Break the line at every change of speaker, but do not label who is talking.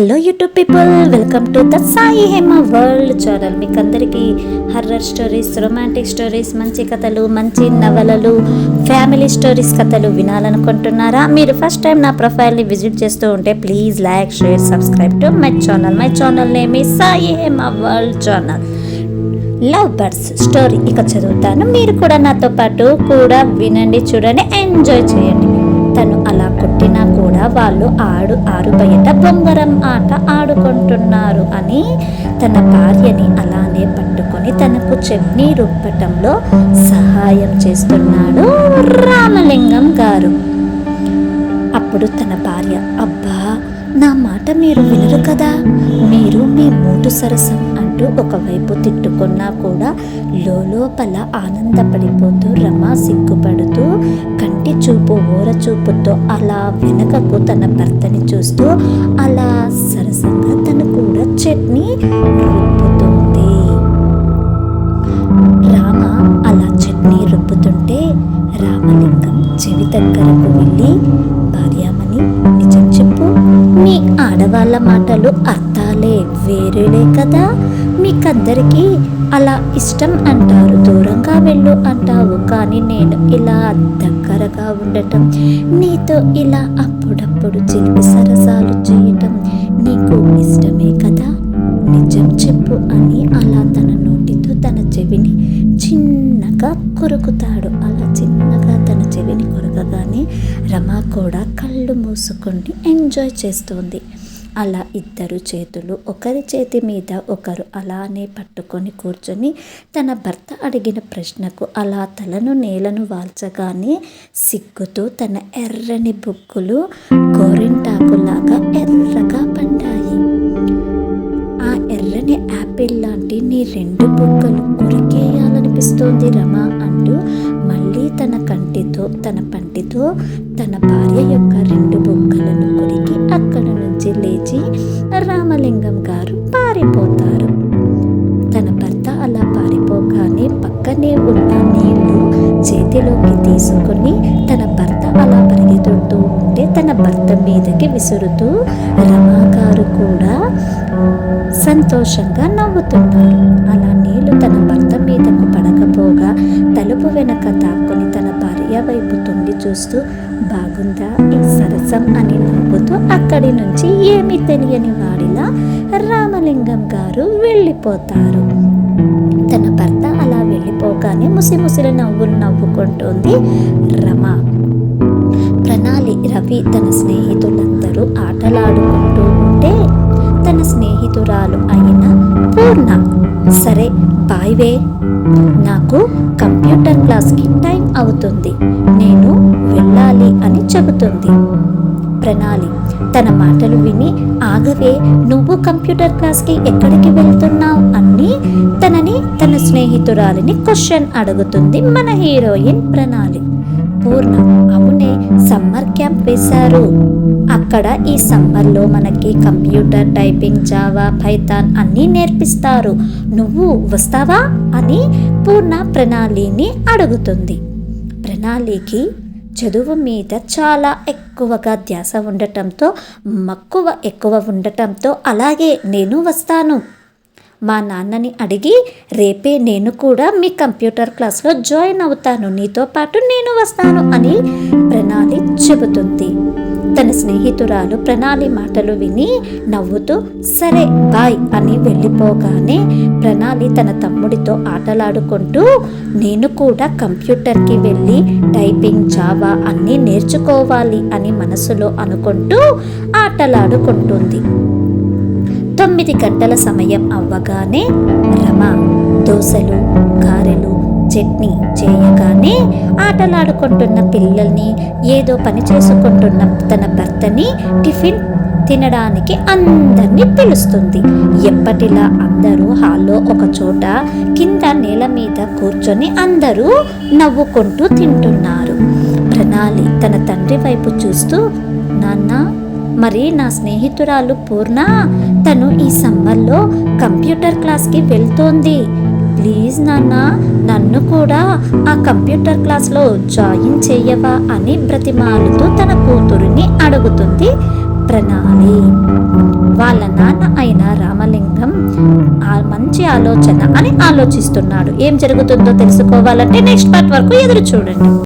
Hello YouTube people, welcome to the Sai Hema world channel. మీకు అందరికీ horror stories, romantic stories, మంచి కథలు, మంచి నవలలు, ఫ్యామిలీ స్టోరీస్ కథలు వినాలనుకుంటున్నారా? మీరు ఫస్ట్ టైం నా ప్రొఫైల్ని విజిట్ చేస్తూ ఉంటే please like, share, subscribe to my channel. My channel name is Sai Hema world channel. Love birds story ఇక చదువుతాను. మీరు కూడా నాతో పాటు కూడా వినండి, చూడండి, ఎంజాయ్ చేయండి. తను అలా కొట్టినా కూడా వాళ్ళు ఆరు బయట బొంగరం ఆట ఆడుకుంటున్నారు అని తన భార్యని అలానే పట్టుకొని తనకు చట్నీ రుబ్బటంలో సహాయం చేస్తున్నాడు రామలింగం గారు. అప్పుడు తన భార్య, అబ్బా నా మాట మీరు వినరు కదా, మీరు మీ మూటు సరసం అంటూ ఒకవైపు తిట్టుకున్నా కూడా లోపల ఆనందపడిపోతూ రమ సిగ్గుపడుతూ కంటి చూపు ఓర చూపుతో అలా వెనకకు తన భర్తని చూస్తూ అలా సరసంగా తను కూడా చట్నీ రుబ్బుతుంది. రామ అలా చట్నీ రుబ్బుతుంటే రామలింగం చెవి దగ్గరకు వెళ్ళి, భార్యామణి నిజం చెప్పు, మీ ఆడవాళ్ళ మాటలు అర్థాలే వేరేలే కదా, మీకందరికీ అలా ఇష్టం అంటారు, దూరంగా వెళ్ళు అంటావు, కానీ నేను ఇలా దగ్గరగా ఉండటం, నీతో ఇలా అప్పుడప్పుడు చిలిపి సరసాలు చేయటం నీకు ఇష్టమే కదా, నిజం చెప్పు అని అలా తన నోటితో తన చెవిని చిన్నగా కొరుకుతాడు. అలా చిన్నగా తన చెవిని కొరకగానే రమ కూడా కళ్ళు మూసుకొని ఎంజాయ్ చేస్తుంది. అలా ఇద్దరు చేతులు ఒకరి చేతి మీద ఒకరు అలానే పట్టుకొని కూర్చొని తన భర్త అడిగిన ప్రశ్నకు అలా తలను నేలను వాల్చగానే సిగ్గుతో తన ఎర్రని బుక్కులు గోరింటాకులాగా ఎర్రగా పండాయి. ఆ ఎర్రని యాపిల్ లాంటి నీ రెండు బుక్కలు కొరికేయాలనిపిస్తోంది రమ అంటూ మళ్ళీ తన పంటితో తన భార్య యొక్క రెండు బుక్కలను కొరికి అక్కడ నుంచి లేచి రామలింగం గారు పారిపోతారు. తన భర్త అలా పారిపోగానే పక్కనే ఉన్న నీళ్లు చేతిలోకి తీసుకొని తన భర్త అలా పరిగెత్తుతూ ఉంటే తన భర్త మీదకి విసురుతూ రమాగారు కూడా సంతోషంగా నవ్వుతున్నారు. అలా నీళ్లు తన భర్త మీదకు పడకపోగా తలుపు వెనక దాక్కుని తన భార్య వైపు తొంగి చూస్తూ బాగుందా ఈ సరసం అని నవ్వుతూ అక్కడి నుంచి ఏమీ తెలియని వాడిలా రామలింగం గారు వెళ్ళిపోతారు. తన భర్త అలా వెళ్ళిపోగానే ముసిముసిల నవ్వులు నవ్వుకుంటోంది రమ. ప్రణాళి, రవి తన స్నేహితులందరూ ఆటలాడుకుంటూ ఉంటే తన స్నేహితురాలు అయిన పూర్ణ, సరే బాయ్వే, నాకు కంప్యూటర్ క్లాస్కి టైం అవుతుంది, నేను వెళ్ళాలి అని చెబుతుంది. ప్రణాళి తన మాటలు విని, ఆగవే, నువ్వు కంప్యూటర్ క్లాస్కి ఎక్కడికి వెళ్తున్నావు అని తన స్నేహితురాలిని క్వశ్చన్ అడుగుతుంది మన హీరోయిన్ ప్రణాళి. పూర్ణ, అవునే, సమ్మర్ క్యాంప్ వేశారు, అక్కడ ఈ సమ్మర్లో మనకి కంప్యూటర్, టైపింగ్, జావా, పైథాన్ అన్నీ నేర్పిస్తారు, నువ్వు వస్తావా అని పూర్ణ ప్రణాళిని అడుగుతుంది. ప్రణాళికి చదువు మీద చాలా ఎక్కువగా ధ్యాస ఉండటంతో, మక్కువ ఎక్కువ ఉండటంతో, అలాగే నేను వస్తాను, మా నాన్నని అడిగి రేపే నేను కూడా మీ కంప్యూటర్ క్లాస్లో జాయిన్ అవుతాను, నీతో పాటు నేను వస్తాను అని ప్రణాళి చెబుతుంది. తన స్నేహితురాలు ప్రణాళి మాటలు విని నవ్వుతూ సరే బాయ్ అని వెళ్ళిపోగానే ప్రణాళి తన తమ్ముడితో ఆటలాడుకుంటూ నేను కూడా కంప్యూటర్కి వెళ్ళి టైపింగ్, జావా అన్నీ నేర్చుకోవాలి అని మనసులో అనుకుంటూ ఆటలాడుకుంటుంది. 9 గంటల సమయం అవ్వగానే రమ దోశలు, గారెలు, చట్నీ చేయగానే ఆటలాడుకుంటున్న పిల్లల్ని, ఏదో పని చేసుకుంటున్న తన భర్తని టిఫిన్ తినడానికి అందరినీ పిలుస్తుంది. ఎప్పటిలా అందరూ హాల్లో ఒక చోట కింద నేల మీద కూర్చొని అందరూ నవ్వుకుంటూ తింటున్నారు. ప్రణాళి తన తండ్రి వైపు చూస్తూ, నాన్న, మరి నా స్నేహితురాలు పూర్ణ, తను ఈ సమ్మర్లో కంప్యూటర్ క్లాస్కి వెళ్తోంది, ప్లీజ్ నాన్న, నన్ను కూడా ఆ కంప్యూటర్ క్లాస్లో జాయిన్ చెయ్యవా అని బ్రతిమాలుతూ తన కూతురిని అడుగుతుంది ప్రణాళి. వాళ్ళ వాళ్ళ నాన్న అయిన రామలింగం ఆ మంచి ఆలోచన అని ఆలోచిస్తున్నాడు. ఏం జరుగుతుందో తెలుసుకోవాలంటే నెక్స్ట్ పార్ట్ వరకు ఎదురు చూడండి.